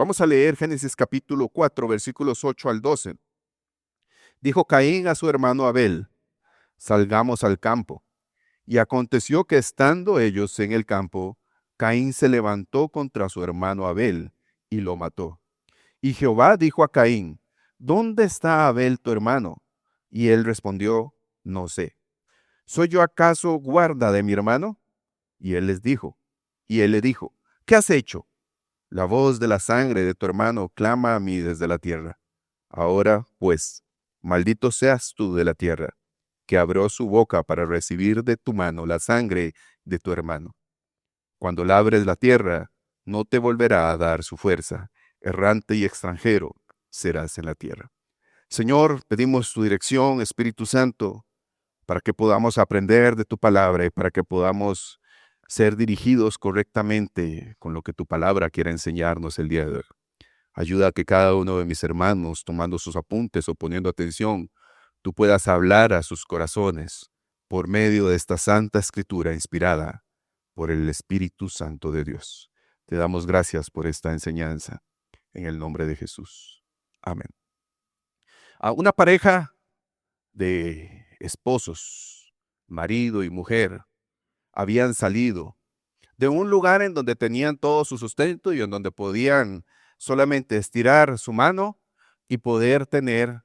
Vamos a leer Génesis capítulo 4, versículos 8 al 12. Dijo Caín a su hermano Abel: salgamos al campo. Y aconteció que estando ellos en el campo, Caín se levantó contra su hermano Abel y lo mató. Y Jehová dijo a Caín: ¿dónde está Abel tu hermano? Y él respondió: no sé. ¿Soy yo acaso guarda de mi hermano? Y él le dijo: ¿qué has hecho? La voz de la sangre de tu hermano clama a mí desde la tierra. Ahora, pues, maldito seas tú de la tierra, que abrió su boca para recibir de tu mano la sangre de tu hermano. Cuando labres la tierra, no te volverá a dar su fuerza. Errante y extranjero serás en la tierra. Señor, pedimos tu dirección, Espíritu Santo, para que podamos aprender de tu palabra y para que podamos ser dirigidos correctamente con lo que tu palabra quiere enseñarnos el día de hoy. Ayuda a que cada uno de mis hermanos, tomando sus apuntes o poniendo atención, tú puedas hablar a sus corazones por medio de esta santa escritura inspirada por el Espíritu Santo de Dios. Te damos gracias por esta enseñanza, en el nombre de Jesús. Amén. A una pareja de esposos, marido y mujer, habían salido de un lugar en donde tenían todo su sustento y en donde podían solamente estirar su mano y poder tener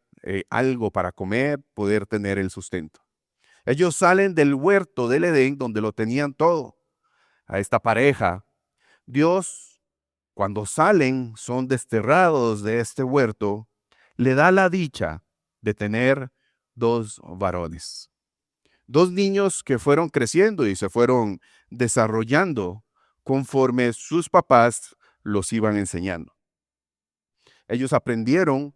algo para comer, poder tener el sustento. Ellos salen del huerto del Edén donde lo tenían todo. A esta pareja, Dios, cuando salen, son desterrados de este huerto, le da la dicha de tener dos varones. Dos niños que fueron creciendo y se fueron desarrollando conforme sus papás los iban enseñando. Ellos aprendieron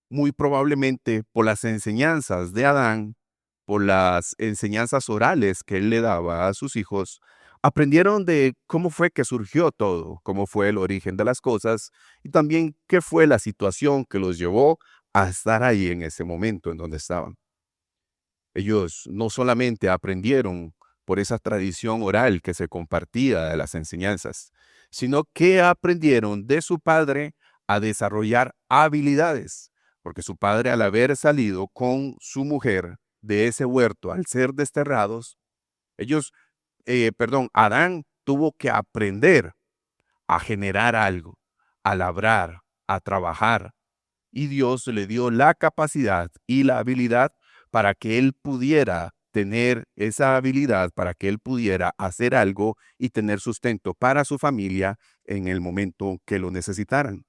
muy probablemente por las enseñanzas de Adán, por las enseñanzas orales que él le daba a sus hijos, aprendieron de cómo fue que surgió todo, cómo fue el origen de las cosas y también qué fue la situación que los llevó a estar ahí en ese momento en donde estaban. Ellos no solamente aprendieron por esa tradición oral que se compartía de las enseñanzas, sino que aprendieron de su padre a desarrollar habilidades, porque su padre, al haber salido con su mujer de ese huerto, al ser desterrados, Adán tuvo que aprender a generar algo, a labrar, a trabajar, y Dios le dio la capacidad y la habilidad para que él pudiera tener esa habilidad, para que él pudiera hacer algo y tener sustento para su familia en el momento que lo necesitaran.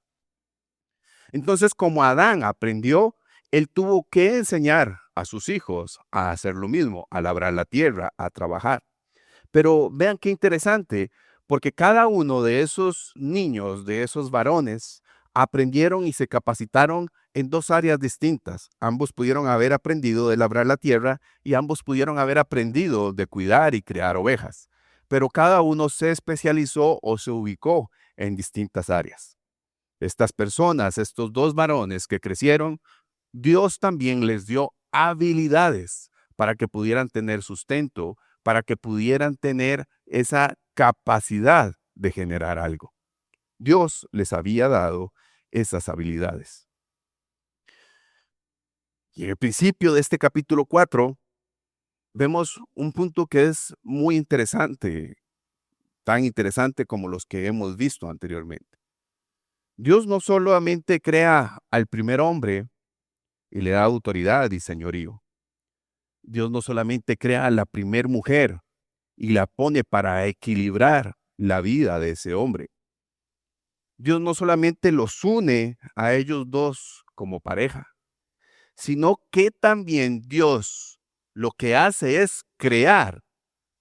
Entonces, como Adán aprendió, él tuvo que enseñar a sus hijos a hacer lo mismo, a labrar la tierra, a trabajar. Pero vean qué interesante, porque cada uno de esos niños, de esos varones, aprendieron y se capacitaron en dos áreas distintas. Ambos pudieron haber aprendido de labrar la tierra y ambos pudieron haber aprendido de cuidar y criar ovejas. Pero cada uno se especializó o se ubicó en distintas áreas. Estas personas, estos dos varones que crecieron, Dios también les dio habilidades para que pudieran tener sustento, para que pudieran tener esa capacidad de generar algo. Dios les había dado esas habilidades. Y en el principio de este capítulo 4 vemos un punto que es muy interesante, tan interesante como los que hemos visto anteriormente. Dios no solamente crea al primer hombre y le da autoridad y señorío. Dios no solamente crea a la primer mujer y la pone para equilibrar la vida de ese hombre. Dios no solamente los une a ellos dos como pareja, sino que también Dios lo que hace es crear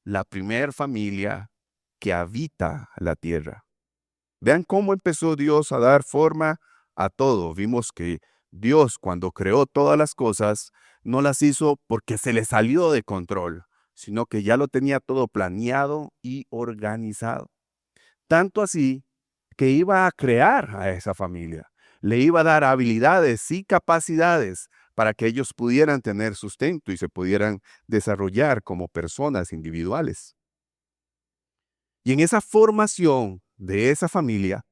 la primer familia que habita la tierra. Vean cómo empezó Dios a dar forma a todo. Vimos que Dios, cuando creó todas las cosas, no las hizo porque se le salió de control, sino que ya lo tenía todo planeado y organizado. Tanto así que iba a crear a esa familia, le iba a dar habilidades y capacidades para que ellos pudieran tener sustento y se pudieran desarrollar como personas individuales. Y en esa formación de esa familia,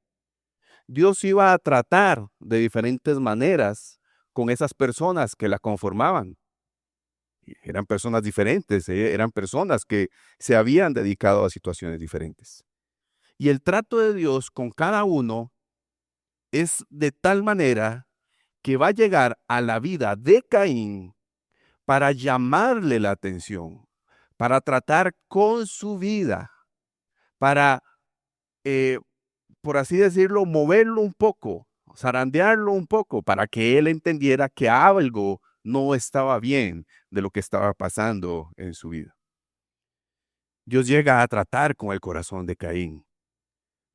Dios iba a tratar de diferentes maneras con esas personas que la conformaban. Eran personas diferentes, eran personas que se habían dedicado a situaciones diferentes. Y el trato de Dios con cada uno es de tal manera que va a llegar a la vida de Caín para llamarle la atención, para tratar con su vida, para, eh, por así decirlo, moverlo un poco, zarandearlo un poco, para que él entendiera que algo no estaba bien de lo que estaba pasando en su vida. Dios llega a tratar con el corazón de Caín,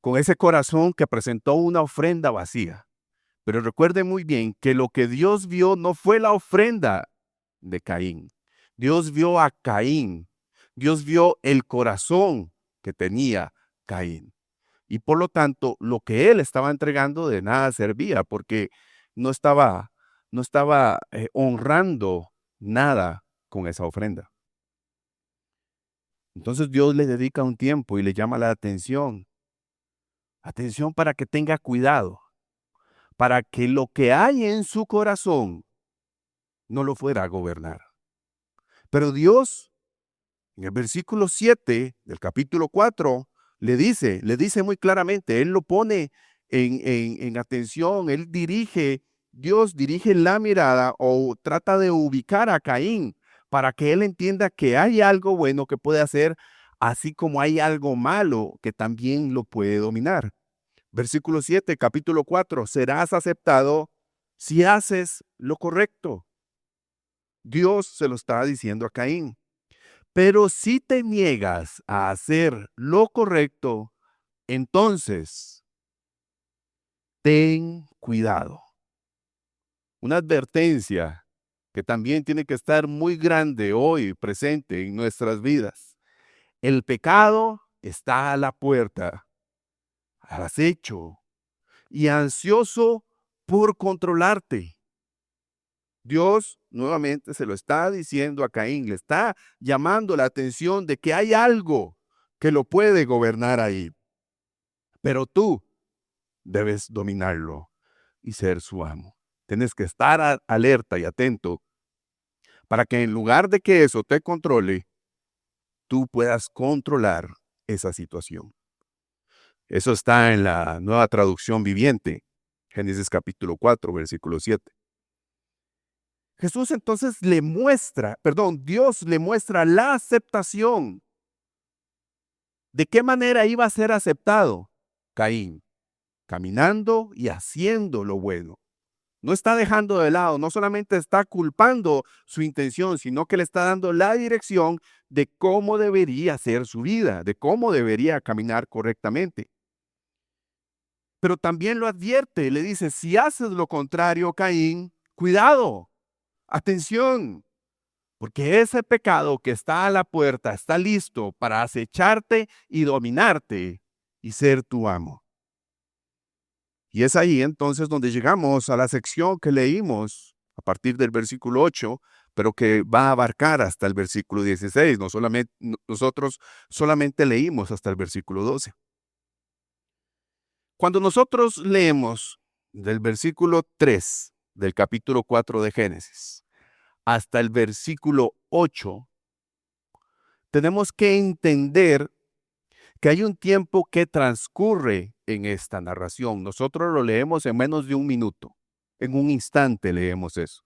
con ese corazón que presentó una ofrenda vacía. Pero recuerde muy bien que lo que Dios vio no fue la ofrenda de Caín. Dios vio a Caín. Dios vio el corazón que tenía Caín. Y por lo tanto, lo que él estaba entregando de nada servía porque no estaba, no estaba honrando nada con esa ofrenda. Entonces Dios le dedica un tiempo y le llama la atención. Atención para que tenga cuidado, para que lo que hay en su corazón no lo fuera a gobernar. Pero Dios, en el versículo 7 del capítulo 4, le dice muy claramente, Él lo pone en atención, Dios dirige la mirada o trata de ubicar a Caín para que él entienda que hay algo bueno que puede hacer, así como hay algo malo que también lo puede dominar. Versículo 7, capítulo 4, serás aceptado si haces lo correcto. Dios se lo está diciendo a Caín. Pero si te niegas a hacer lo correcto, entonces ten cuidado. Una advertencia que también tiene que estar muy grande hoy presente en nuestras vidas. El pecado está a la puerta, al acecho y ansioso por controlarte. Dios nuevamente se lo está diciendo a Caín, le está llamando la atención de que hay algo que lo puede gobernar ahí. Pero tú debes dominarlo y ser su amo. Tienes que estar alerta y atento para que en lugar de que eso te controle, tú puedas controlar esa situación. Eso está en la Nueva Traducción Viviente, Génesis capítulo 4, versículo 7. Jesús entonces Dios le muestra la aceptación. ¿De qué manera iba a ser aceptado Caín? Caminando y haciendo lo bueno. No está dejando de lado, no solamente está culpando su intención, sino que le está dando la dirección de cómo debería ser su vida, de cómo debería caminar correctamente. Pero también lo advierte, le dice, si haces lo contrario, Caín, cuidado, atención, porque ese pecado que está a la puerta está listo para acecharte y dominarte y ser tu amo. Y es ahí entonces donde llegamos a la sección que leímos a partir del versículo 8, pero que va a abarcar hasta el versículo 16. Nosotros solamente leímos hasta el versículo 12. Cuando nosotros leemos del versículo 3 del capítulo 4 de Génesis hasta el versículo 8, tenemos que entender que hay un tiempo que transcurre en esta narración. Nosotros lo leemos en menos de un minuto, en un instante leemos eso.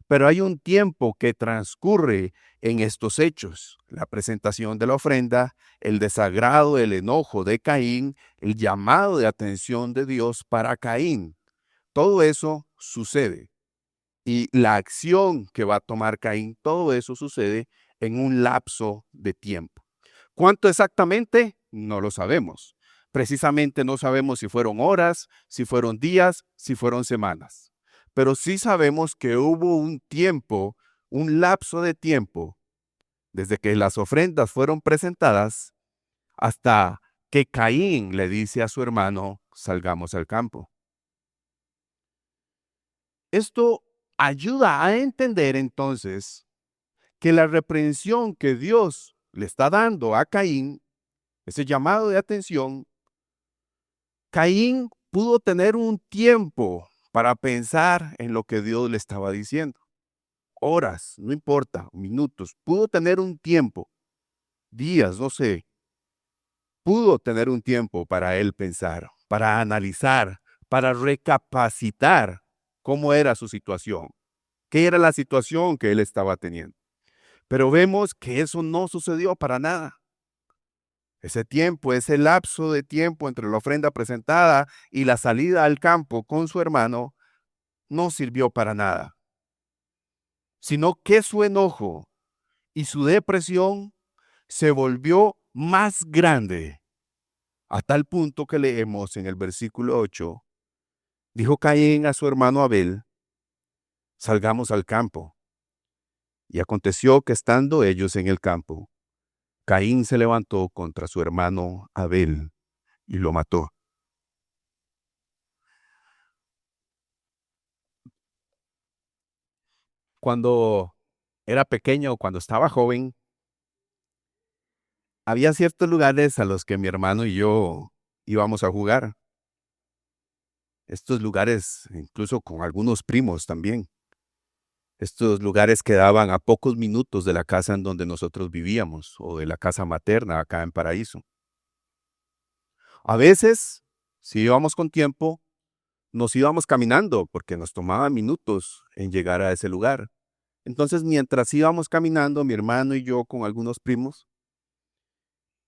Pero hay un tiempo que transcurre en estos hechos: la presentación de la ofrenda, el desagrado, el enojo de Caín, el llamado de atención de Dios para Caín. Todo eso sucede. Y la acción que va a tomar Caín, todo eso sucede en un lapso de tiempo. ¿Cuánto exactamente? No lo sabemos. Precisamente no sabemos si fueron horas, si fueron días, si fueron semanas. Pero sí sabemos que hubo un tiempo, un lapso de tiempo, desde que las ofrendas fueron presentadas hasta que Caín le dice a su hermano, salgamos al campo. Esto ayuda a entender entonces que la reprensión que Dios le está dando a Caín, ese llamado de atención, Caín pudo tener un tiempo para pensar en lo que Dios le estaba diciendo. Horas, no importa, minutos, pudo tener un tiempo, días, no sé, pudo tener un tiempo para él pensar, para analizar, para recapacitar cómo era su situación, qué era la situación que él estaba teniendo. Pero vemos que eso no sucedió para nada. Ese tiempo, ese lapso de tiempo entre la ofrenda presentada y la salida al campo con su hermano, no sirvió para nada, sino que su enojo y su depresión se volvió más grande, a tal punto que leemos en el versículo 8, dijo Caín a su hermano Abel, salgamos al campo. Y aconteció que estando ellos en el campo, Caín se levantó contra su hermano Abel y lo mató. Cuando era pequeño, cuando estaba joven, había ciertos lugares a los que mi hermano y yo íbamos a jugar. Estos lugares, incluso con algunos primos también. Estos lugares quedaban a pocos minutos de la casa en donde nosotros vivíamos o de la casa materna acá en Paraíso. A veces, si íbamos con tiempo, nos íbamos caminando porque nos tomaba minutos en llegar a ese lugar. Entonces, mientras íbamos caminando, mi hermano y yo con algunos primos,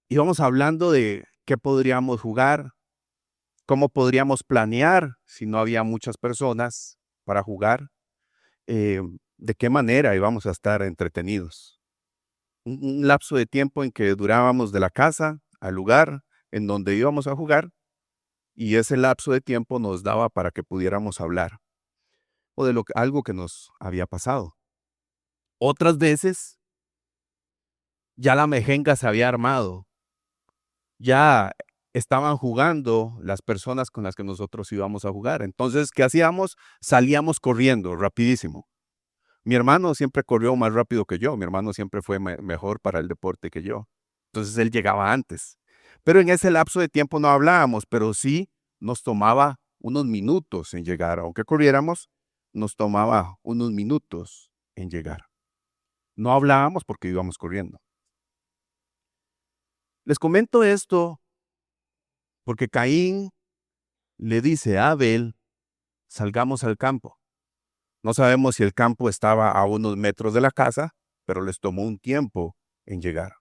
íbamos hablando de qué podríamos jugar, cómo podríamos planear si no había muchas personas para jugar, eh, de qué manera íbamos a estar entretenidos. Un lapso de tiempo en que durábamos de la casa al lugar en donde íbamos a jugar y ese lapso de tiempo nos daba para que pudiéramos hablar o de algo que nos había pasado. Otras veces ya la mejenga se había armado, ya estaban jugando las personas con las que nosotros íbamos a jugar. Entonces, ¿qué hacíamos? Salíamos corriendo rapidísimo. Mi hermano siempre corrió más rápido que yo, mi hermano siempre fue mejor para el deporte que yo. Entonces él llegaba antes. Pero en ese lapso de tiempo no hablábamos, pero sí nos tomaba unos minutos en llegar. Aunque corriéramos, nos tomaba unos minutos en llegar. No hablábamos porque íbamos corriendo. Les comento esto porque Caín le dice a Abel, salgamos al campo. No sabemos si el campo estaba a unos metros de la casa, pero les tomó un tiempo en llegar.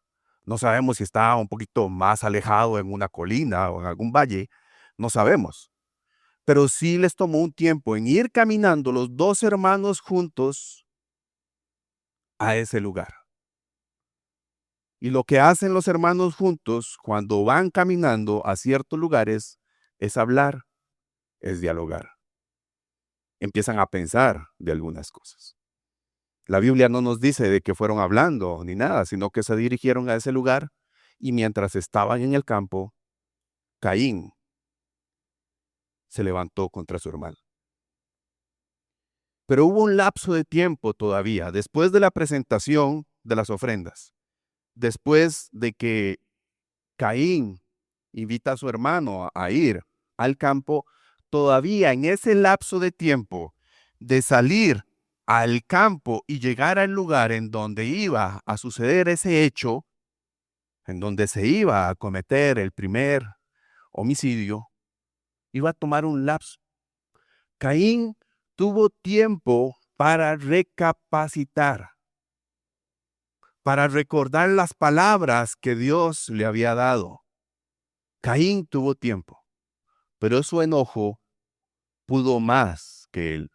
No sabemos si estaba un poquito más alejado en una colina o en algún valle, no sabemos. Pero sí les tomó un tiempo en ir caminando los dos hermanos juntos a ese lugar. Y lo que hacen los hermanos juntos cuando van caminando a ciertos lugares es hablar, es dialogar. Empiezan a pensar de algunas cosas. La Biblia no nos dice de que fueron hablando ni nada, sino que se dirigieron a ese lugar y mientras estaban en el campo, Caín se levantó contra su hermano. Pero hubo un lapso de tiempo todavía, después de la presentación de las ofrendas, después de que Caín invita a su hermano a ir al campo, todavía en ese lapso de tiempo de salir al campo y llegar al lugar en donde iba a suceder ese hecho, en donde se iba a cometer el primer homicidio, iba a tomar un lapso. Caín tuvo tiempo para recapacitar, para recordar las palabras que Dios le había dado. Caín tuvo tiempo, pero su enojo pudo más que él.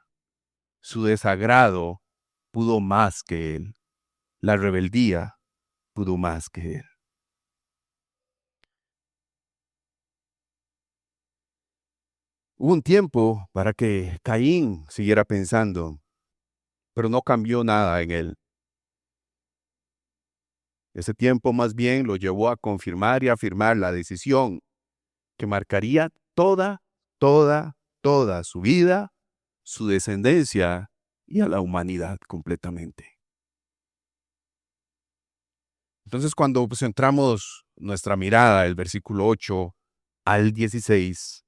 Su desagrado pudo más que él. La rebeldía pudo más que él. Hubo un tiempo para que Caín siguiera pensando, pero no cambió nada en él. Ese tiempo más bien lo llevó a confirmar y afirmar la decisión que marcaría toda su vida, su descendencia y a la humanidad completamente. Entonces, cuando centramos nuestra mirada, el versículo 8 al 16,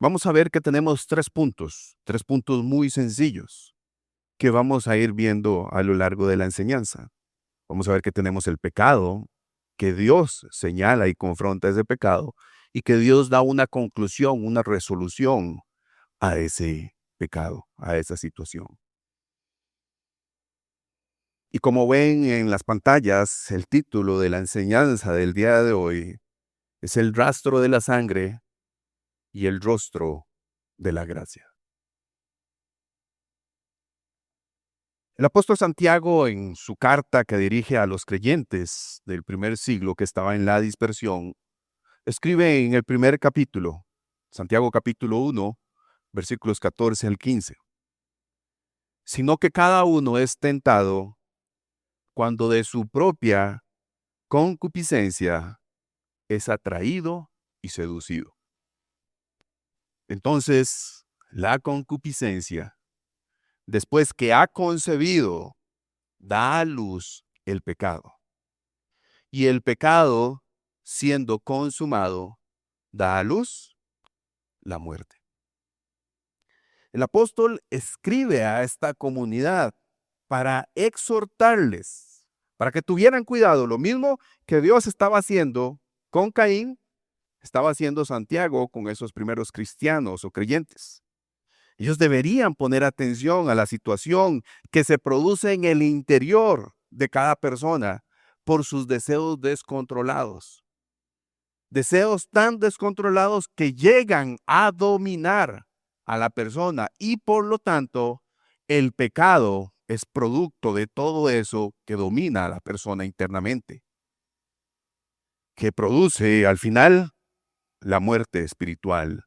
Vamos a ver que tenemos tres puntos muy sencillos que vamos a ir viendo a lo largo de la enseñanza. Vamos a ver que tenemos el pecado, que Dios señala y confronta ese pecado, y que Dios da una conclusión, una resolución a ese pecado, a esa situación. Y como ven en las pantallas, el título de la enseñanza del día de hoy es El rastro de la sangre y el rostro de la gracia. El apóstol Santiago, en su carta que dirige a los creyentes del primer siglo que estaba en la dispersión, escribe en el primer capítulo, Santiago capítulo 1, versículos 14 al 15, sino que cada uno es tentado cuando de su propia concupiscencia es atraído y seducido. Entonces, la concupiscencia, después que ha concebido, da a luz el pecado. Y el pecado, siendo consumado, da a luz la muerte. El apóstol escribe a esta comunidad para exhortarles, para que tuvieran cuidado. Lo mismo que Dios estaba haciendo con Caín, estaba haciendo Santiago con esos primeros cristianos o creyentes. Ellos deberían poner atención a la situación que se produce en el interior de cada persona por sus deseos descontrolados. Deseos tan descontrolados que llegan a dominar a la persona y por lo tanto el pecado es producto de todo eso que domina a la persona internamente, que produce al final la muerte espiritual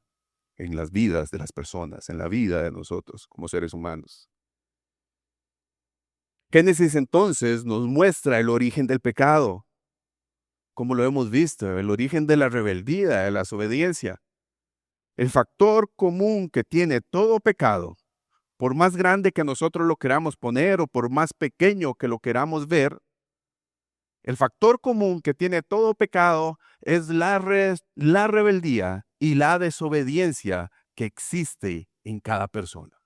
en las vidas de las personas, en la vida de nosotros como seres humanos. Génesis entonces nos muestra el origen del pecado, como lo hemos visto, el origen de la rebeldía, de la desobediencia. El factor común que tiene todo pecado, por más grande que nosotros lo queramos poner o por más pequeño que lo queramos ver, el factor común que tiene todo pecado es la rebeldía y la desobediencia que existe en cada persona.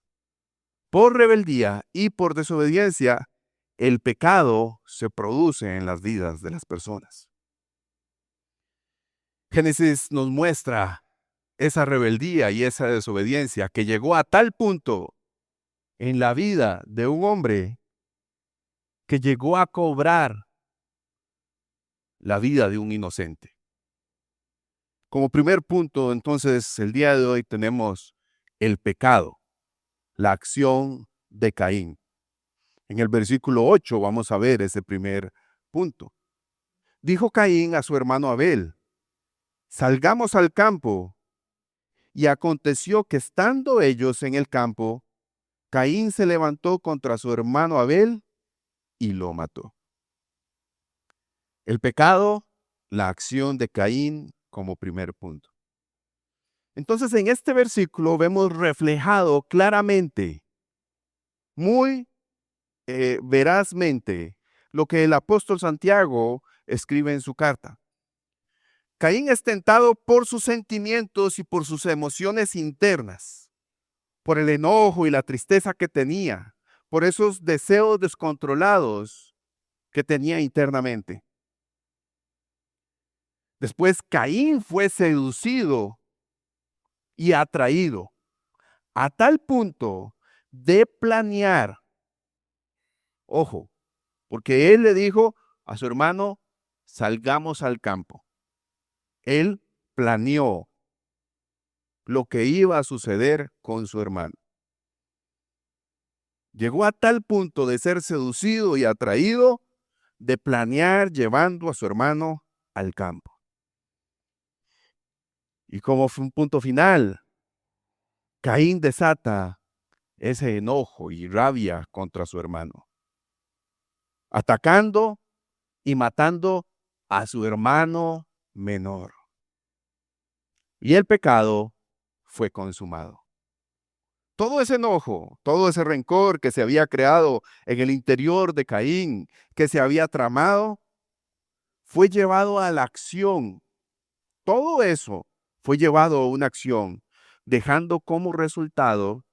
Por rebeldía y por desobediencia, el pecado se produce en las vidas de las personas. Génesis nos muestra esa rebeldía y esa desobediencia que llegó a tal punto en la vida de un hombre que llegó a cobrar la vida de un inocente. Como primer punto, entonces, el día de hoy tenemos el pecado, la acción de Caín. En el versículo 8 vamos a ver ese primer punto. Dijo Caín a su hermano Abel: salgamos al campo. Y aconteció que estando ellos en el campo, Caín se levantó contra su hermano Abel y lo mató. El pecado, la acción de Caín como primer punto. Entonces en este versículo vemos reflejado claramente, muy verazmente, lo que el apóstol Santiago escribe en su carta. Caín es tentado por sus sentimientos y por sus emociones internas, por el enojo y la tristeza que tenía, por esos deseos descontrolados que tenía internamente. Después Caín fue seducido y atraído a tal punto de planear, ojo, porque él le dijo a su hermano: salgamos al campo. Él planeó lo que iba a suceder con su hermano. Llegó a tal punto de ser seducido y atraído, de planear llevando a su hermano al campo. Y como fue un punto final, Caín desata ese enojo y rabia contra su hermano, atacando y matando a su hermano menor. Y el pecado fue consumado. Todo ese enojo, todo ese rencor que se había creado en el interior de Caín, que se había tramado, fue llevado a la acción. Todo eso fue llevado a una acción, dejando como resultado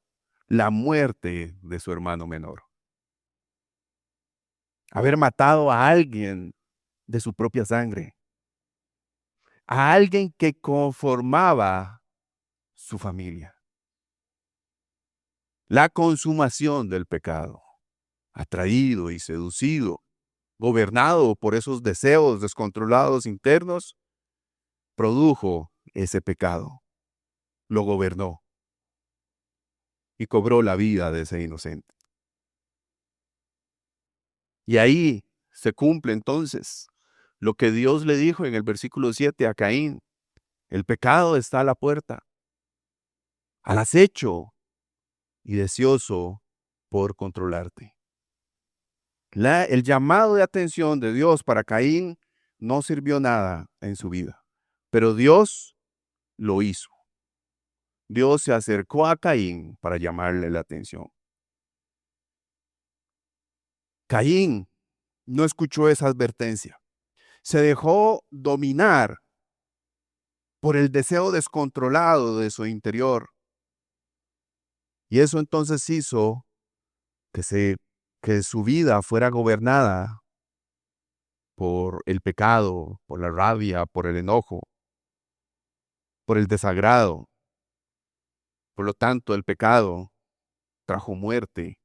la muerte de su hermano menor. Haber matado a alguien de su propia sangre, a alguien que conformaba su familia. La consumación del pecado, atraído y seducido, gobernado por esos deseos descontrolados internos, produjo ese pecado, lo gobernó y cobró la vida de ese inocente. Y ahí se cumple entonces lo que Dios le dijo en el versículo 7 a Caín: el pecado está a la puerta, al acecho y deseoso por controlarte. El llamado de atención de Dios para Caín no sirvió nada en su vida, pero Dios lo hizo. Dios se acercó a Caín para llamarle la atención. Caín no escuchó esa advertencia. Se dejó dominar por el deseo descontrolado de su interior. Y eso entonces hizo que su vida fuera gobernada por el pecado, por la rabia, por el enojo, por el desagrado. Por lo tanto, el pecado trajo muerte,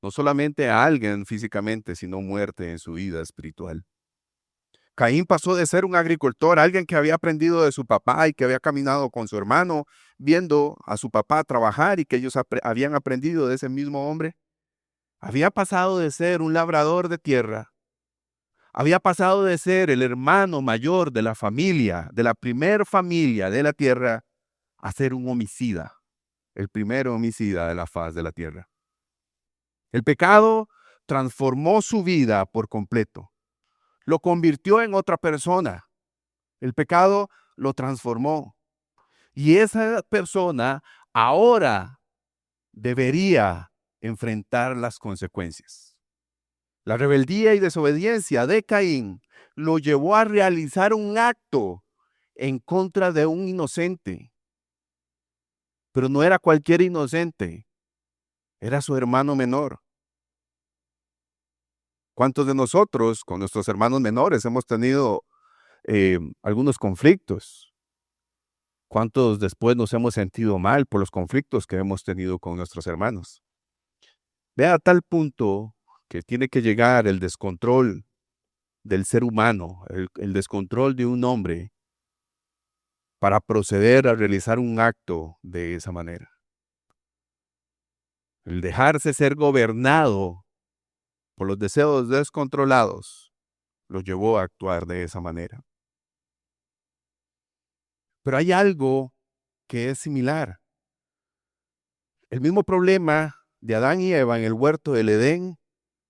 no solamente a alguien físicamente, sino muerte en su vida espiritual. Caín pasó de ser un agricultor, alguien que había aprendido de su papá y que había caminado con su hermano, viendo a su papá trabajar y que ellos habían aprendido de ese mismo hombre. Había pasado de ser un labrador de tierra, había pasado de ser el hermano mayor de la familia, de la primer familia de la tierra, a ser un homicida, el primer homicida de la faz de la tierra. El pecado transformó su vida por completo. Lo convirtió en otra persona. El pecado lo transformó. Y esa persona ahora debería enfrentar las consecuencias. La rebeldía y desobediencia de Caín lo llevó a realizar un acto en contra de un inocente. Pero no era cualquier inocente, era su hermano menor. ¿Cuántos de nosotros con nuestros hermanos menores hemos tenido algunos conflictos? ¿Cuántos después nos hemos sentido mal por los conflictos que hemos tenido con nuestros hermanos? Vea a tal punto que tiene que llegar el descontrol del ser humano, el descontrol de un hombre para proceder a realizar un acto de esa manera. El dejarse ser gobernado por los deseos descontrolados lo llevó a actuar de esa manera. Pero hay algo que es similar. El mismo problema de Adán y Eva en el huerto del Edén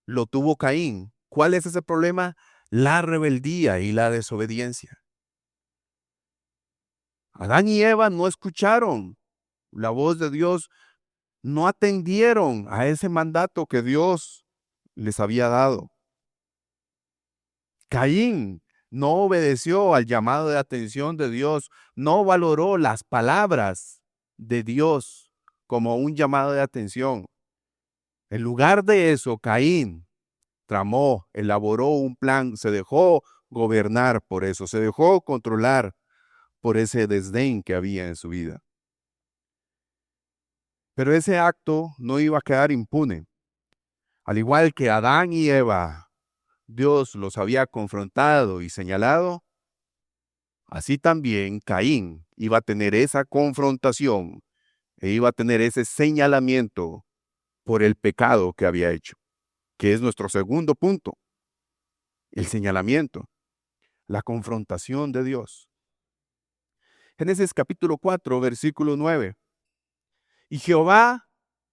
lo tuvo Caín. ¿Cuál es ese problema? La rebeldía y la desobediencia. Adán y Eva no escucharon la voz de Dios, no atendieron a ese mandato que Dios les había dado. Caín no obedeció al llamado de atención de Dios, no valoró las palabras de Dios como un llamado de atención. En lugar de eso, Caín tramó, elaboró un plan, se dejó gobernar por eso, se dejó controlar por ese desdén que había en su vida. Pero ese acto no iba a quedar impune. Al igual que Adán y Eva, Dios los había confrontado y señalado, así también Caín iba a tener esa confrontación e iba a tener ese señalamiento por el pecado que había hecho, que es nuestro segundo punto, el señalamiento, la confrontación de Dios. Génesis capítulo 4, versículo 9. Y Jehová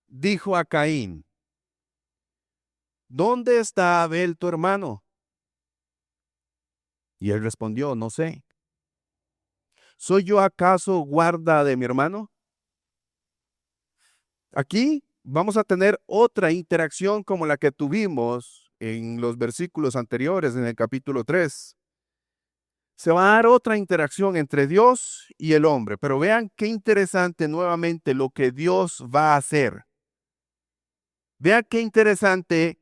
dijo a Caín: ¿dónde está Abel tu hermano? Y él respondió: no sé. ¿Soy yo acaso guarda de mi hermano? Aquí vamos a tener otra interacción como la que tuvimos en los versículos anteriores, en el capítulo 3. se va a dar otra interacción entre Dios y el hombre. Pero vean qué interesante nuevamente lo que Dios va a hacer. Vean qué interesante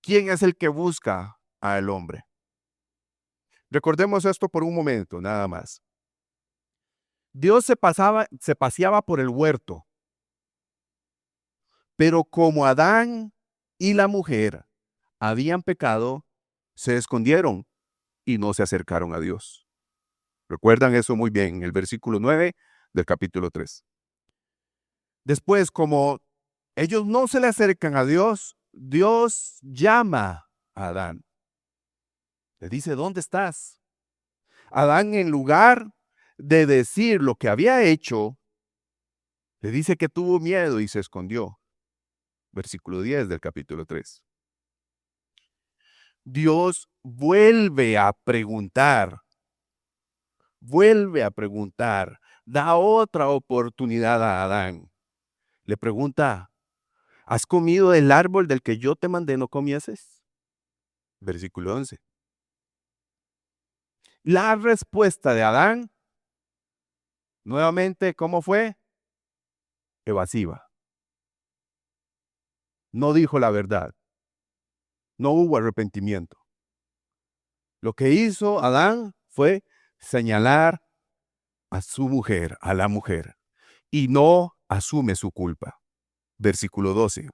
quién es el que busca al hombre. Recordemos esto por un momento, nada más. Dios se paseaba por el huerto, pero como Adán y la mujer habían pecado, se escondieron y no se acercaron a Dios. Recuerdan eso muy bien en el versículo 9 del capítulo 3. Después, como ellos no se le acercan a Dios, Dios llama a Adán. Le dice, ¿dónde estás? Adán, en lugar de decir lo que había hecho, le dice que tuvo miedo y se escondió. Versículo 10 del capítulo 3. Dios vuelve a preguntar, da otra oportunidad a Adán. Le pregunta, ¿has comido del árbol del que yo te mandé no comieses? Versículo 11. La respuesta de Adán, nuevamente, ¿cómo fue? Evasiva. No dijo la verdad. No hubo arrepentimiento. Lo que hizo Adán fue señalar a su mujer, a la mujer, y no asume su culpa. Versículo 12.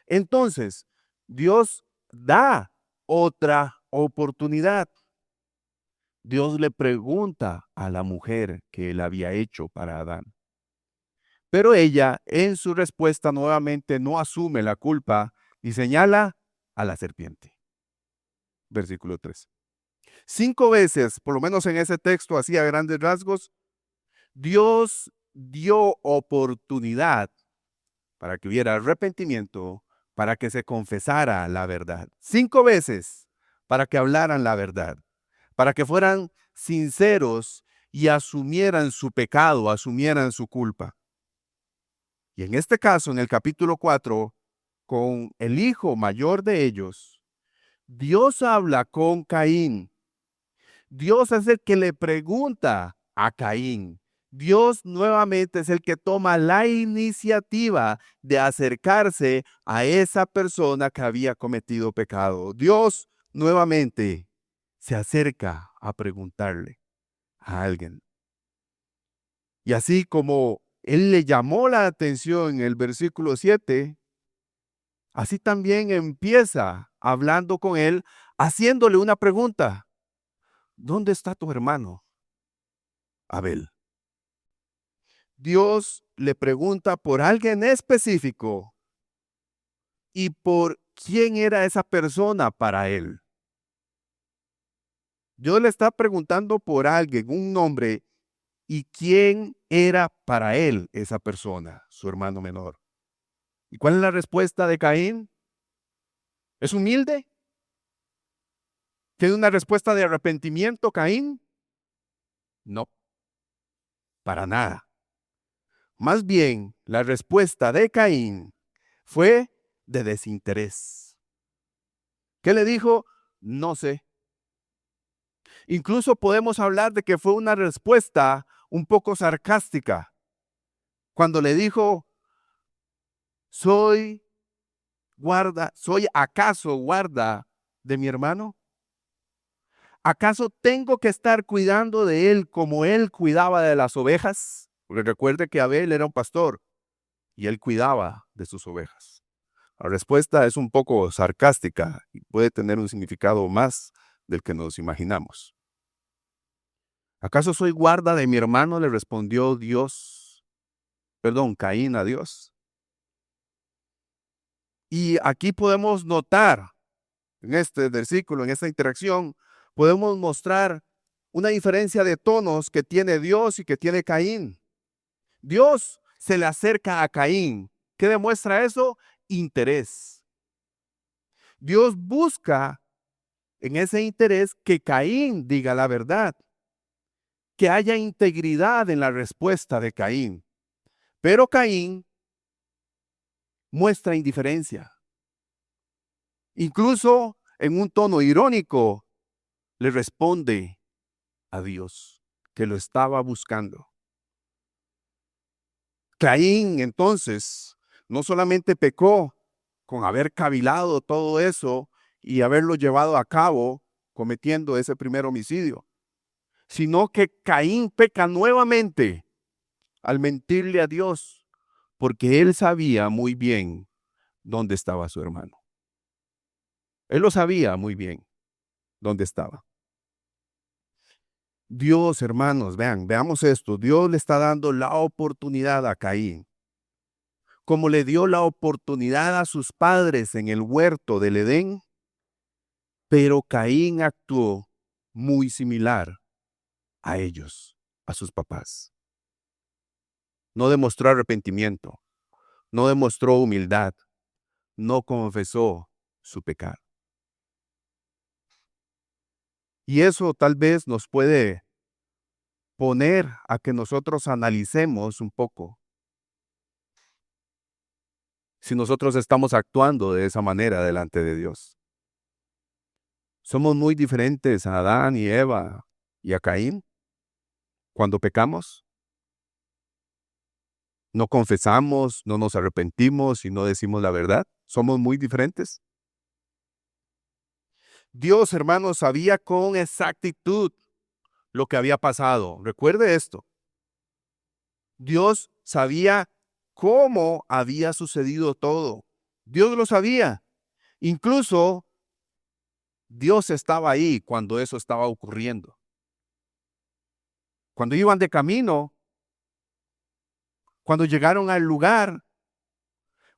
Entonces, Dios da otra oportunidad. Dios le pregunta a la mujer que él había hecho para Adán. Pero ella, en su respuesta, nuevamente no asume la culpa y señala a la serpiente. Versículo 3. 5 veces, por lo menos en ese texto, así a grandes rasgos, Dios dio oportunidad para que hubiera arrepentimiento, para que se confesara la verdad. 5 veces para que hablaran la verdad, para que fueran sinceros y asumieran su pecado, asumieran su culpa. Y en este caso, en el capítulo 4, con el hijo mayor de ellos, Dios habla con Caín. Dios es el que le pregunta a Caín. Dios nuevamente es el que toma la iniciativa de acercarse a esa persona que había cometido pecado. Dios nuevamente se acerca a preguntarle a alguien. Y así como él le llamó la atención en el versículo 7, así también empieza hablando con él, haciéndole una pregunta. ¿Dónde está tu hermano Abel? Dios le pregunta por alguien específico y por quién era esa persona para él. Dios le está preguntando por alguien, un nombre, y quién era para él esa persona, su hermano menor. ¿Y cuál es la respuesta de Caín? ¿Es humilde? ¿Tiene una respuesta de arrepentimiento, Caín? No, para nada. Más bien, la respuesta de Caín fue de desinterés. ¿Qué le dijo? No sé. Incluso podemos hablar de que fue una respuesta un poco sarcástica. Cuando le dijo, ¿soy acaso guarda de mi hermano? ¿Acaso tengo que estar cuidando de él como él cuidaba de las ovejas? Porque recuerde que Abel era un pastor y él cuidaba de sus ovejas. La respuesta es un poco sarcástica y puede tener un significado más del que nos imaginamos. ¿Acaso soy guarda de mi hermano? Le respondió Caín a Dios. Y aquí podemos notar, en este versículo, en esta interacción, podemos mostrar una diferencia de tonos que tiene Dios y que tiene Caín. Dios se le acerca a Caín. ¿Qué demuestra eso? Interés. Dios busca en ese interés que Caín diga la verdad, que haya integridad en la respuesta de Caín. Pero Caín muestra indiferencia. Incluso en un tono irónico, le responde a Dios, que lo estaba buscando. Caín, entonces, no solamente pecó con haber cavilado todo eso y haberlo llevado a cabo cometiendo ese primer homicidio, sino que Caín peca nuevamente al mentirle a Dios, porque él sabía muy bien dónde estaba su hermano. Él lo sabía muy bien dónde estaba. Dios, hermanos, veamos esto. Dios le está dando la oportunidad a Caín, como le dio la oportunidad a sus padres en el huerto del Edén, pero Caín actuó muy similar a ellos, a sus papás. No demostró arrepentimiento, no demostró humildad, no confesó su pecado. Y eso tal vez nos puede poner a que nosotros analicemos un poco si nosotros estamos actuando de esa manera delante de Dios. Somos muy diferentes a Adán y Eva y a Caín cuando pecamos. No confesamos, no nos arrepentimos y no decimos la verdad. Somos muy diferentes. Dios, hermanos, sabía con exactitud lo que había pasado. Recuerde esto. Dios sabía cómo había sucedido todo. Dios lo sabía. Incluso Dios estaba ahí cuando eso estaba ocurriendo. Cuando iban de camino, cuando llegaron al lugar,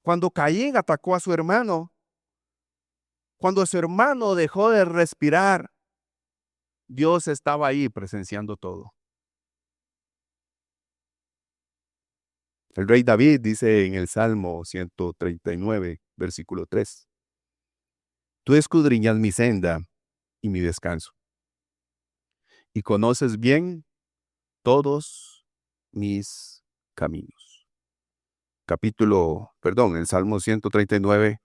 cuando Caín atacó a su hermano, cuando su hermano dejó de respirar, Dios estaba ahí presenciando todo. El rey David dice en el Salmo 139, versículo 3, tú escudriñas mi senda y mi descanso, y conoces bien todos mis caminos. El Salmo 139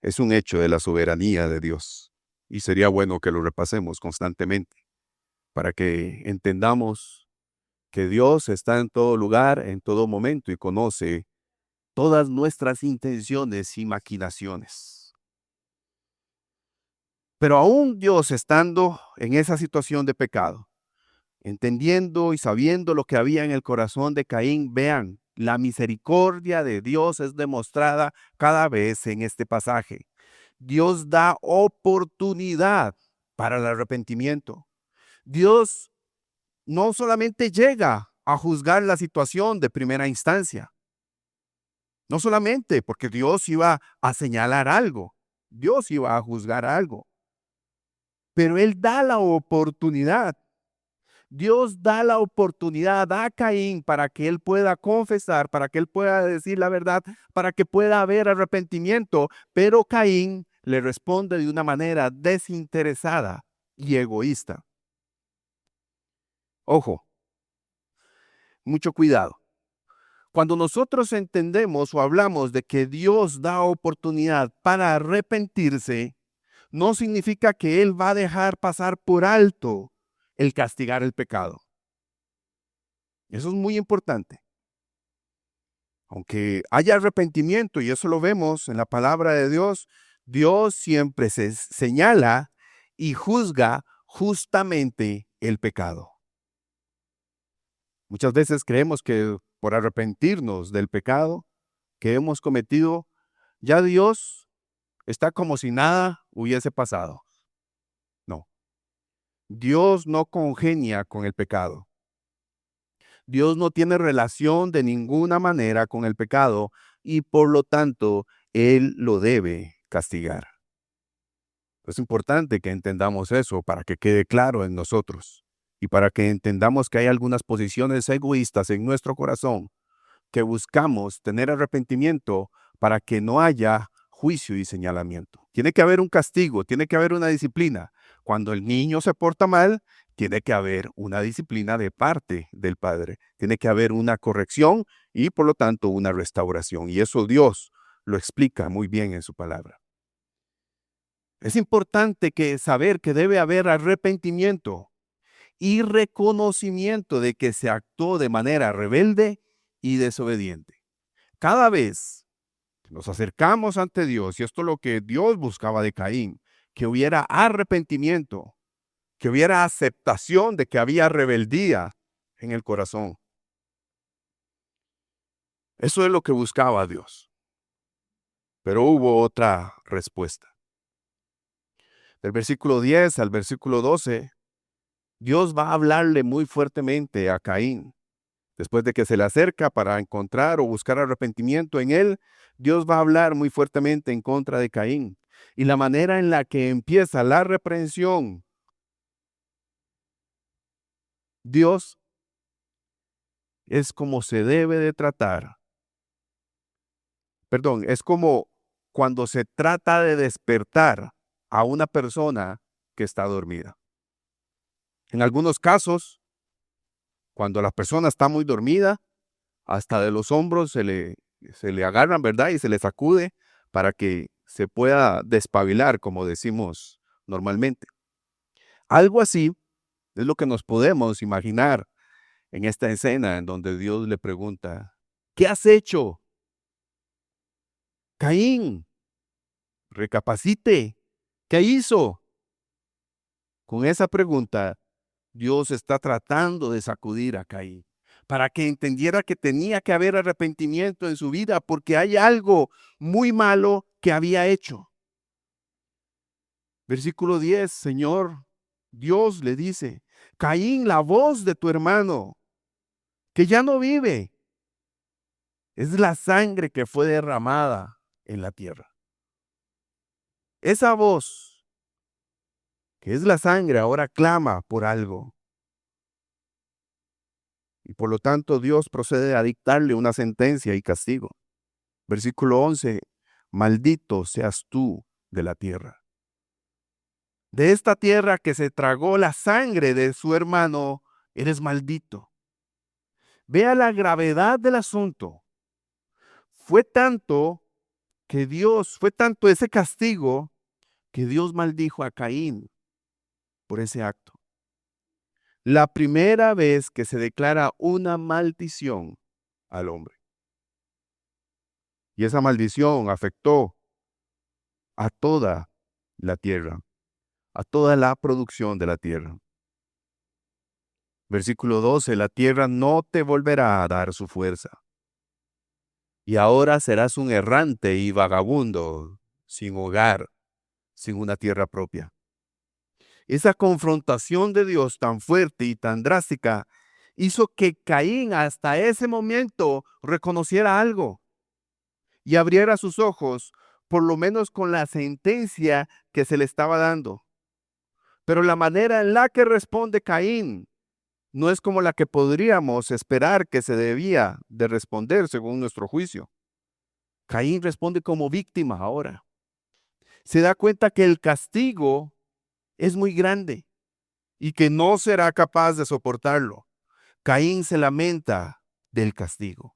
es un hecho de la soberanía de Dios, y sería bueno que lo repasemos constantemente para que entendamos que Dios está en todo lugar, en todo momento, y conoce todas nuestras intenciones y maquinaciones. Pero aún Dios estando en esa situación de pecado, entendiendo y sabiendo lo que había en el corazón de Caín, vean, la misericordia de Dios es demostrada cada vez en este pasaje. Dios da oportunidad para el arrepentimiento. Dios no solamente llega a juzgar la situación de primera instancia, no solamente porque Dios iba a señalar algo, Dios iba a juzgar algo, pero Él da la oportunidad. Dios da la oportunidad a Caín para que él pueda confesar, para que él pueda decir la verdad, para que pueda haber arrepentimiento, pero Caín le responde de una manera desinteresada y egoísta. Ojo, mucho cuidado. Cuando nosotros entendemos o hablamos de que Dios da oportunidad para arrepentirse, no significa que Él va a dejar pasar por alto el castigar el pecado. Eso es muy importante. Aunque haya arrepentimiento, y eso lo vemos en la palabra de Dios, Dios siempre se señala y juzga justamente el pecado. Muchas veces creemos que por arrepentirnos del pecado que hemos cometido, ya Dios está como si nada hubiese pasado. No, Dios no congenia con el pecado. Dios no tiene relación de ninguna manera con el pecado y por lo tanto Él lo debe castigar. Es importante que entendamos eso para que quede claro en nosotros y para que entendamos que hay algunas posiciones egoístas en nuestro corazón que buscamos tener arrepentimiento para que no haya juicio y señalamiento. Tiene que haber un castigo, tiene que haber una disciplina. Cuando el niño se porta mal, tiene que haber una disciplina de parte del padre. Tiene que haber una corrección y por lo tanto una restauración. Y eso Dios lo explica muy bien en su palabra. Es importante saber que debe haber arrepentimiento y reconocimiento de que se actuó de manera rebelde y desobediente. Cada vez que nos acercamos ante Dios, y esto es lo que Dios buscaba de Caín, que hubiera arrepentimiento, que hubiera aceptación de que había rebeldía en el corazón. Eso es lo que buscaba Dios. Pero hubo otra respuesta. Del versículo 10 al versículo 12, Dios va a hablarle muy fuertemente a Caín. Después de que se le acerca para encontrar o buscar arrepentimiento en él, Dios va a hablar muy fuertemente en contra de Caín. Y la manera en la que empieza la reprensión, Dios es como se debe de tratar. Perdón, es como cuando se trata de despertar a una persona que está dormida. En algunos casos, cuando la persona está muy dormida, hasta de los hombros se le agarran, ¿verdad? Y se le sacude para que se pueda despabilar, como decimos normalmente. Algo así es lo que nos podemos imaginar en esta escena en donde Dios le pregunta, ¿qué has hecho? Caín, recapacite, ¿qué hizo? Con esa pregunta, Dios está tratando de sacudir a Caín para que entendiera que tenía que haber arrepentimiento en su vida porque hay algo muy malo que había hecho. Versículo 10, Señor, Dios le dice, Caín, la voz de tu hermano, que ya no vive, es la sangre que fue derramada en la tierra. Esa voz, que es la sangre, ahora clama por algo. Y por lo tanto Dios procede a dictarle una sentencia y castigo. Versículo 11, maldito seas tú de la tierra. De esta tierra que se tragó la sangre de su hermano, eres maldito. Vea la gravedad del asunto. Fue tanto fue tanto ese castigo que Dios maldijo a Caín por ese acto. La primera vez que se declara una maldición al hombre. Y esa maldición afectó a toda la tierra, a toda la producción de la tierra. Versículo 12, la tierra no te volverá a dar su fuerza. Y ahora serás un errante y vagabundo, sin hogar, sin una tierra propia. Esa confrontación de Dios tan fuerte y tan drástica hizo que Caín hasta ese momento reconociera algo y abriera sus ojos, por lo menos con la sentencia que se le estaba dando. Pero la manera en la que responde Caín no es como la que podríamos esperar que se debía de responder según nuestro juicio. Caín responde como víctima ahora. Se da cuenta que el castigo es muy grande y que no será capaz de soportarlo. Caín se lamenta del castigo.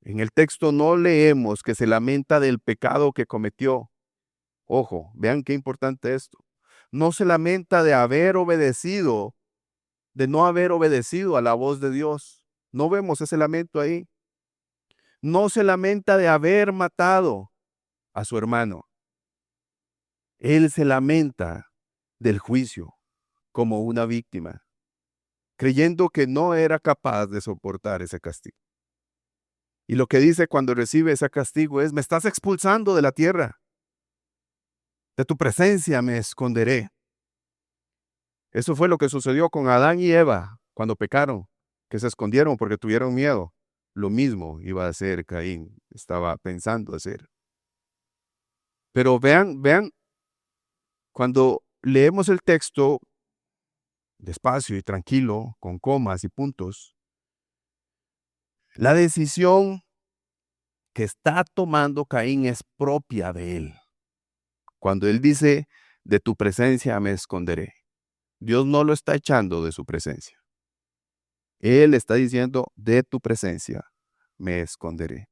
En el texto no leemos que se lamenta del pecado que cometió. Ojo, vean qué importante esto. No se lamenta de no haber obedecido a la voz de Dios. No vemos ese lamento ahí. No se lamenta de haber matado a su hermano. Él se lamenta del juicio como una víctima, creyendo que no era capaz de soportar ese castigo. Y lo que dice cuando recibe ese castigo es, me estás expulsando de la tierra. De tu presencia me esconderé. Eso fue lo que sucedió con Adán y Eva cuando pecaron, que se escondieron porque tuvieron miedo. Lo mismo iba a hacer Caín, estaba pensando hacer. Pero vean, cuando leemos el texto despacio y tranquilo, con comas y puntos, la decisión que está tomando Caín es propia de él. Cuando él dice, de tu presencia me esconderé, Dios no lo está echando de su presencia. Él está diciendo, de tu presencia me esconderé.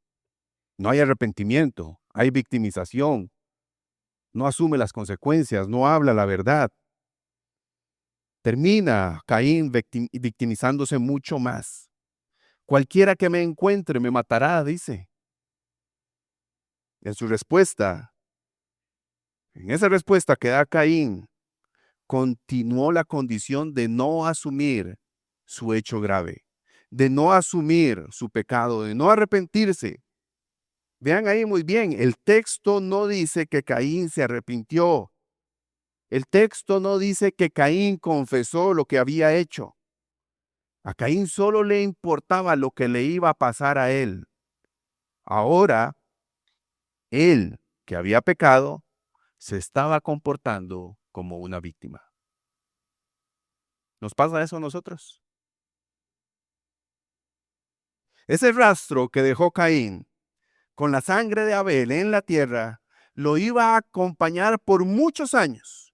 No hay arrepentimiento, hay victimización. no asume las consecuencias, no habla la verdad. Termina Caín victimizándose mucho más. Cualquiera que me encuentre me matará, dice. En su respuesta, en esa respuesta que da Caín, continuó la condición de no asumir su hecho grave, de no asumir su pecado, de no arrepentirse. Vean ahí muy bien, el texto no dice que Caín se arrepintió. El texto no dice que Caín confesó lo que había hecho. A Caín solo le importaba lo que le iba a pasar a él. Ahora, él, que había pecado, se estaba comportando como una víctima. ¿Nos pasa eso a nosotros? Ese rastro que dejó Caín con la sangre de Abel en la tierra lo iba a acompañar por muchos años.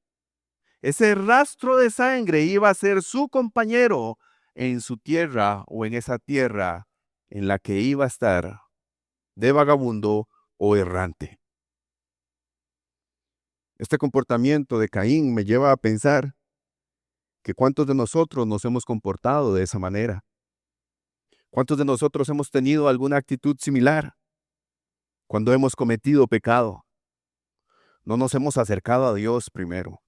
Ese rastro de sangre iba a ser su compañero en su tierra o en esa tierra en la que iba a estar de vagabundo o errante. Este comportamiento de Caín me lleva a pensar que cuántos de nosotros nos hemos comportado de esa manera. ¿Cuántos de nosotros hemos tenido alguna actitud similar cuando hemos cometido pecado? No nos hemos acercado a Dios primero.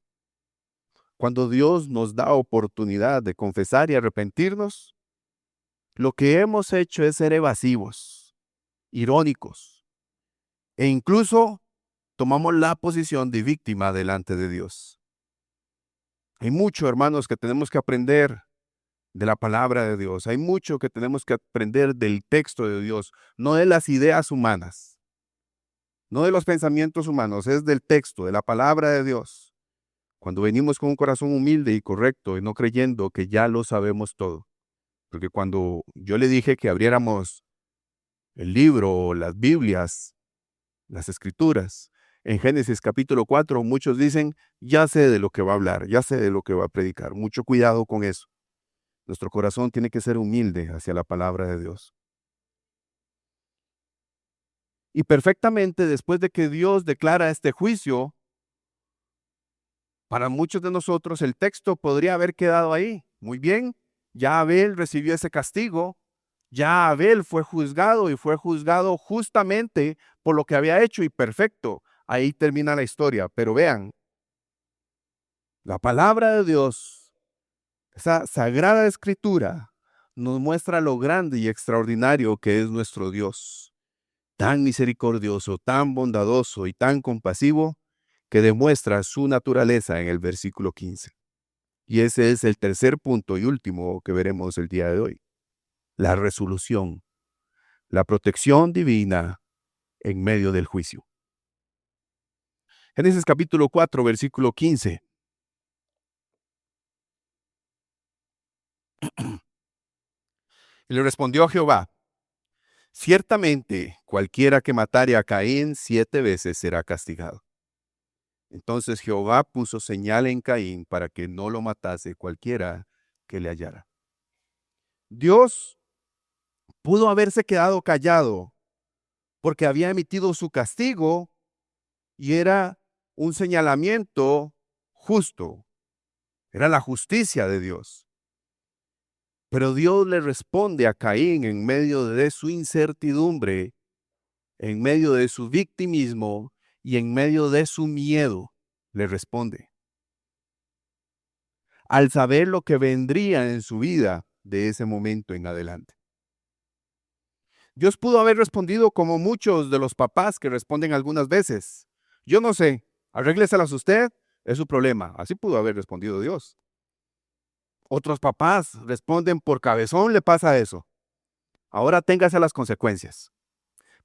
Cuando Dios nos da oportunidad de confesar y arrepentirnos, lo que hemos hecho es ser evasivos, irónicos, e incluso tomamos la posición de víctima delante de Dios. Hay mucho, hermanos, que tenemos que aprender de la palabra de Dios. Hay mucho que tenemos que aprender del texto de Dios, no de las ideas humanas, no de los pensamientos humanos, es del texto, de la palabra de Dios. Cuando venimos con un corazón humilde y correcto y no creyendo que ya lo sabemos todo. Porque cuando yo le dije que abriéramos el libro, las Biblias, las Escrituras, en Génesis capítulo 4, muchos dicen, ya sé de lo que va a hablar, ya sé de lo que va a predicar. Mucho cuidado con eso. Nuestro corazón tiene que ser humilde hacia la palabra de Dios. Y perfectamente después de que Dios declara este juicio, para muchos de nosotros el texto podría haber quedado ahí. Muy bien, ya Abel recibió ese castigo, ya Abel fue juzgado y fue juzgado justamente por lo que había hecho y perfecto. Ahí termina la historia. Pero vean, la palabra de Dios, esa sagrada escritura, nos muestra lo grande y extraordinario que es nuestro Dios. Tan misericordioso, tan bondadoso y tan compasivo, que demuestra su naturaleza en el versículo 15. Y ese es el tercer punto y último que veremos el día de hoy. La resolución, la protección divina en medio del juicio. Génesis capítulo 4, versículo 15. Y le respondió a Jehová, ciertamente cualquiera que matare a Caín 7 veces será castigado. Entonces Jehová puso señal en Caín para que no lo matase cualquiera que le hallara. Dios pudo haberse quedado callado porque había emitido su castigo y era un señalamiento justo. Era la justicia de Dios. Pero Dios le responde a Caín en medio de su incertidumbre, en medio de su victimismo y en medio de su miedo. Le responde. Al saber lo que vendría en su vida de ese momento en adelante. Dios pudo haber respondido como muchos de los papás que responden algunas veces. Yo no sé, arrégleselas usted, es su problema. Así pudo haber respondido Dios. Otros papás responden por cabezón le pasa eso. Ahora téngase las consecuencias.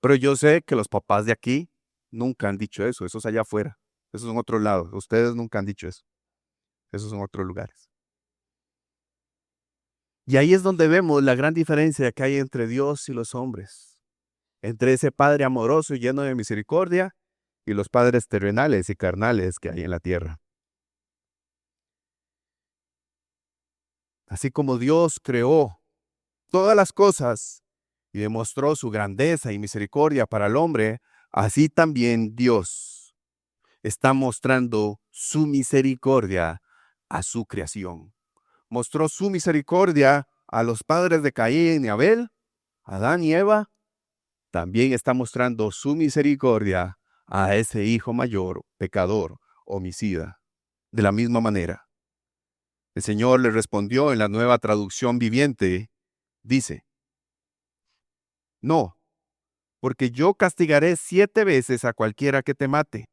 Pero yo sé que los papás de aquí nunca han dicho eso. Eso es allá afuera. Eso es en otro lado. Ustedes nunca han dicho eso. Esos son otros lugares. Y ahí es donde vemos la gran diferencia que hay entre Dios y los hombres. Entre ese Padre amoroso y lleno de misericordia y los padres terrenales y carnales que hay en la tierra. Así como Dios creó todas las cosas y demostró su grandeza y misericordia para el hombre, así también Dios está mostrando su misericordia a su creación. Mostró su misericordia a los padres de Caín y Abel, Adán y Eva. También está mostrando su misericordia a ese hijo mayor, pecador, homicida. De la misma manera, el Señor le respondió en la Nueva Traducción Viviente, dice, no, porque yo castigaré 7 veces a cualquiera que te mate.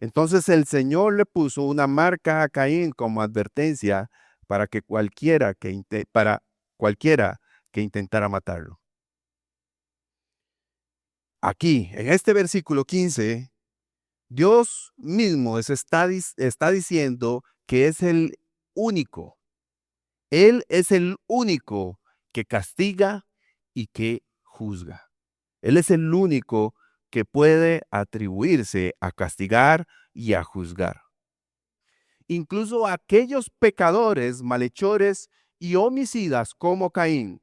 Entonces el Señor le puso una marca a Caín como advertencia para cualquiera que intentara matarlo. Aquí, en este versículo 15, Dios mismo está diciendo que es el único. Él es el único que castiga y que juzga. Él es el único que puede atribuirse a castigar y a juzgar. Incluso aquellos pecadores, malhechores y homicidas como Caín.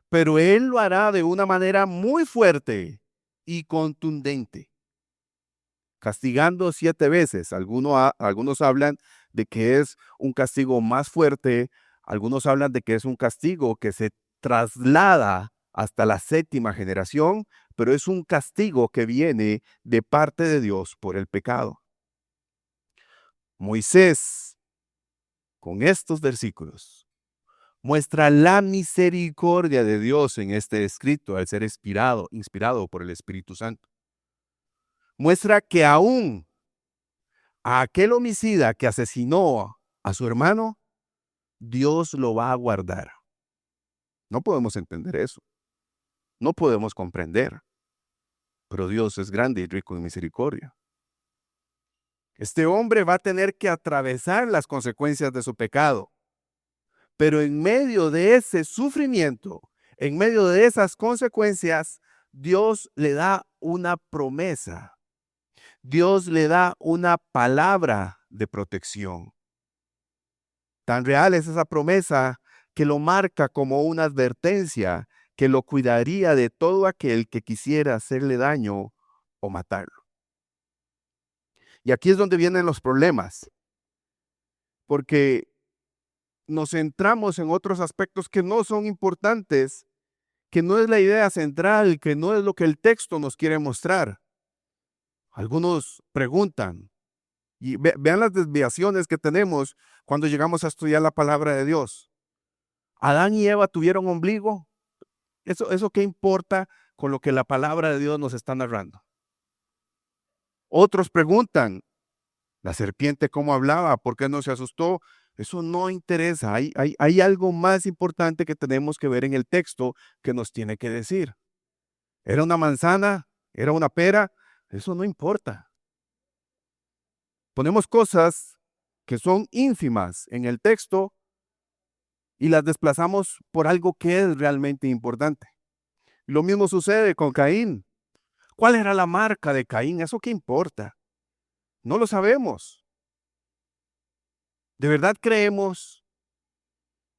Pero Él lo hará de una manera muy fuerte y contundente, castigando 7 veces. Algunos hablan de que es un castigo más fuerte, algunos hablan de que es un castigo que se traslada hasta la 7ª generación, pero es un castigo que viene de parte de Dios por el pecado. Moisés, con estos versículos, muestra la misericordia de Dios en este escrito al ser inspirado por el Espíritu Santo. Muestra que aún a aquel homicida que asesinó a su hermano, Dios lo va a guardar. No podemos entender eso. No podemos comprender. Pero Dios es grande y rico en misericordia. Este hombre va a tener que atravesar las consecuencias de su pecado. Pero en medio de ese sufrimiento, en medio de esas consecuencias, Dios le da una promesa. Dios le da una palabra de protección. Tan real es esa promesa que lo marca como una advertencia que lo cuidaría de todo aquel que quisiera hacerle daño o matarlo. Y aquí es donde vienen los problemas, porque nos centramos en otros aspectos que no son importantes, que no es la idea central, que no es lo que el texto nos quiere mostrar. Algunos preguntan, y vean las desviaciones que tenemos cuando llegamos a estudiar la palabra de Dios. ¿Adán y Eva tuvieron ombligo? ¿Eso qué importa con lo que la palabra de Dios nos está narrando? Otros preguntan, ¿la serpiente cómo hablaba? ¿Por qué no se asustó? Eso no interesa. Hay algo más importante que tenemos que ver en el texto que nos tiene que decir. ¿Era una manzana? ¿Era una pera? Eso no importa. Ponemos cosas que son ínfimas en el texto y las desplazamos por algo que es realmente importante. Lo mismo sucede con Caín. ¿Cuál era la marca de Caín? ¿Eso qué importa? No lo sabemos. ¿De verdad creemos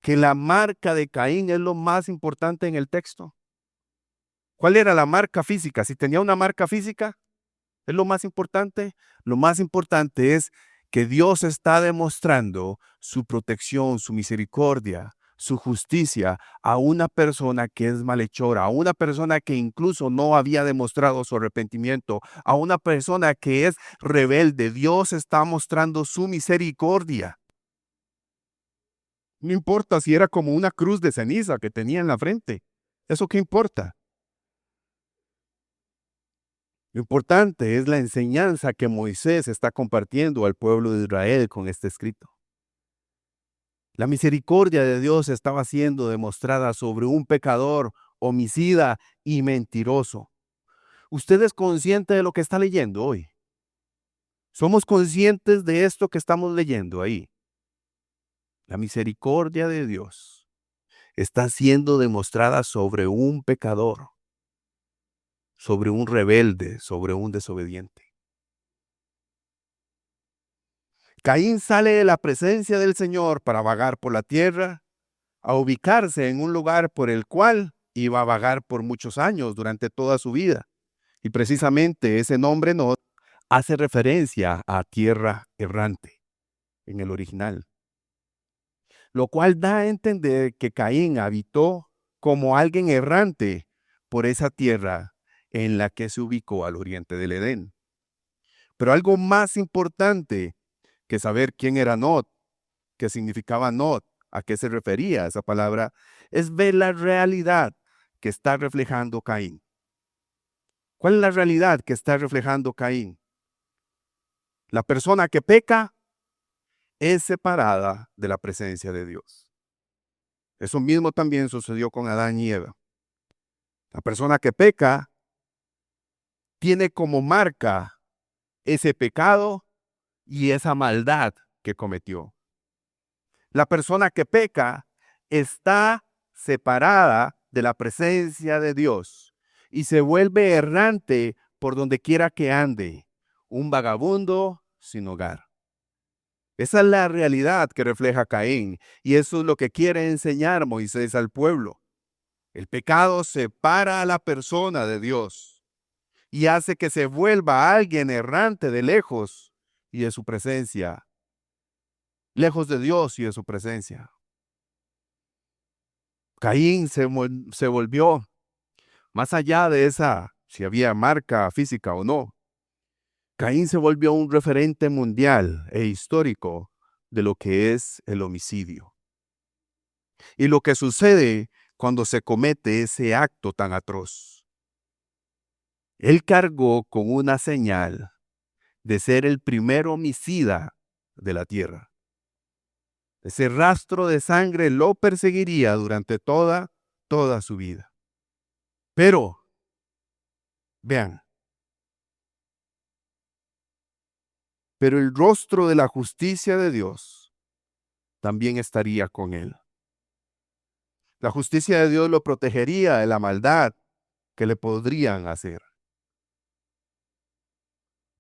que la marca de Caín es lo más importante en el texto? ¿Cuál era la marca física? Si tenía una marca física, ¿es lo más importante? Lo más importante es que Dios está demostrando su protección, su misericordia, su justicia a una persona que es malhechora, a una persona que incluso no había demostrado su arrepentimiento, a una persona que es rebelde. Dios está mostrando su misericordia. No importa si era como una cruz de ceniza que tenía en la frente. ¿Eso qué importa? Lo importante es la enseñanza que Moisés está compartiendo al pueblo de Israel con este escrito. La misericordia de Dios estaba siendo demostrada sobre un pecador, homicida y mentiroso. ¿Usted es consciente de lo que está leyendo hoy? ¿Somos conscientes de esto que estamos leyendo ahí? La misericordia de Dios está siendo demostrada sobre un pecador, sobre un rebelde, sobre un desobediente. Caín sale de la presencia del Señor para vagar por la tierra, a ubicarse en un lugar por el cual iba a vagar por muchos años durante toda su vida. Y precisamente ese nombre, Nod, hace referencia a tierra errante en el original, lo cual da a entender que Caín habitó como alguien errante por esa tierra en la que se ubicó al oriente del Edén. Pero algo más importante que saber quién era Not, qué significaba Not, a qué se refería esa palabra, es ver la realidad que está reflejando Caín. ¿Cuál es la realidad que está reflejando Caín? La persona que peca es separada de la presencia de Dios. Eso mismo también sucedió con Adán y Eva. La persona que peca tiene como marca ese pecado y esa maldad que cometió. La persona que peca está separada de la presencia de Dios y se vuelve errante por donde quiera que ande, un vagabundo sin hogar. Esa es la realidad que refleja Caín y eso es lo que quiere enseñar Moisés al pueblo. El pecado separa a la persona de Dios y hace que se vuelva alguien errante de lejos y de su presencia, lejos de Dios y de su presencia. Caín se volvió, más allá de esa, si había marca física o no, Caín se volvió un referente mundial e histórico de lo que es el homicidio. Y lo que sucede cuando se comete ese acto tan atroz. Él cargó con una señal de ser el primer homicida de la tierra. Ese rastro de sangre lo perseguiría durante toda su vida. Pero, vean, pero el rostro de la justicia de Dios también estaría con él. La justicia de Dios lo protegería de la maldad que le podrían hacer.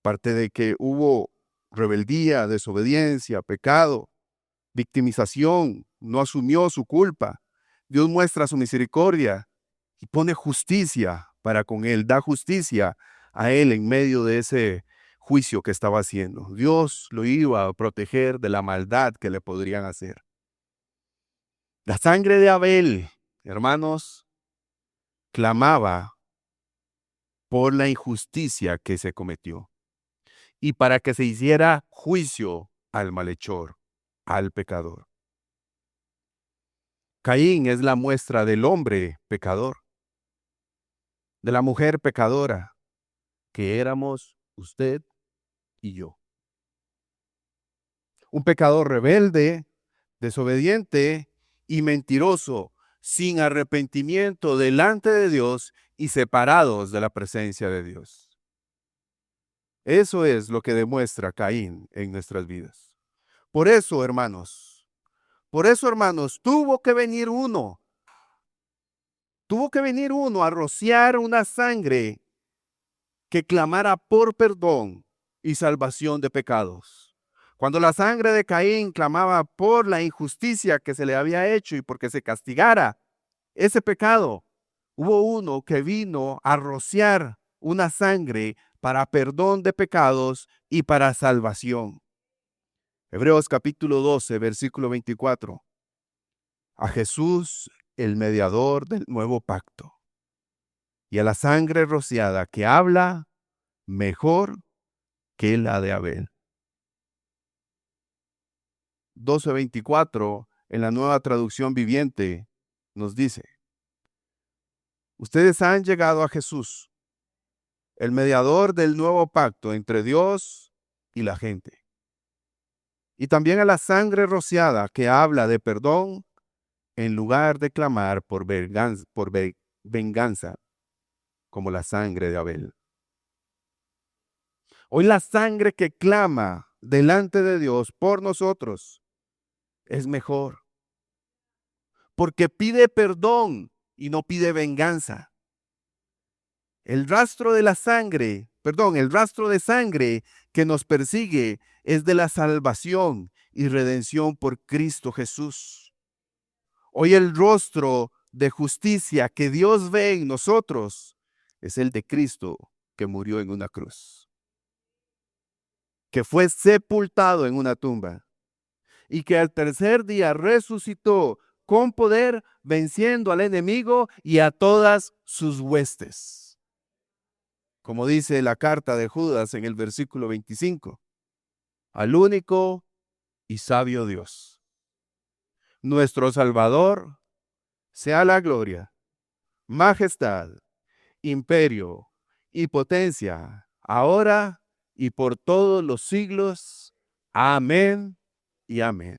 Aparte de que hubo rebeldía, desobediencia, pecado, victimización, no asumió su culpa. Dios muestra su misericordia y pone justicia para con él, da justicia a él en medio de ese juicio que estaba haciendo. Dios lo iba a proteger de la maldad que le podrían hacer. La sangre de Abel, hermanos, clamaba por la injusticia que se cometió y para que se hiciera juicio al malhechor, al pecador. Caín es la muestra del hombre pecador, de la mujer pecadora, que éramos usted y yo. Un pecador rebelde, desobediente y mentiroso, sin arrepentimiento delante de Dios y separados de la presencia de Dios. Eso es lo que demuestra Caín en nuestras vidas. Por eso, hermanos, tuvo que venir uno a rociar una sangre que clamara por perdón y salvación de pecados. Cuando la sangre de Caín clamaba por la injusticia que se le había hecho y porque se castigara ese pecado, hubo uno que vino a rociar una sangre para perdón de pecados y para salvación. Hebreos capítulo 12, versículo 24. A Jesús, el mediador del nuevo pacto, y a la sangre rociada que habla mejor que la de Abel. 12:24 en la Nueva Traducción Viviente nos dice: ustedes han llegado a Jesús, el mediador del nuevo pacto entre Dios y la gente, y también a la sangre rociada que habla de perdón en lugar de clamar por venganza como la sangre de Abel. Hoy la sangre que clama delante de Dios por nosotros es mejor, porque pide perdón y no pide venganza. El rastro de sangre que nos persigue es de la salvación y redención por Cristo Jesús. Hoy el rostro de justicia que Dios ve en nosotros es el de Cristo que murió en una cruz. que fue sepultado en una tumba y que al tercer día resucitó con poder, venciendo al enemigo y a todas sus huestes. Como dice la carta de Judas en el versículo 25, al único y sabio Dios, nuestro Salvador, sea la gloria, majestad, imperio y potencia, ahora y por todos los siglos. Amén y amén.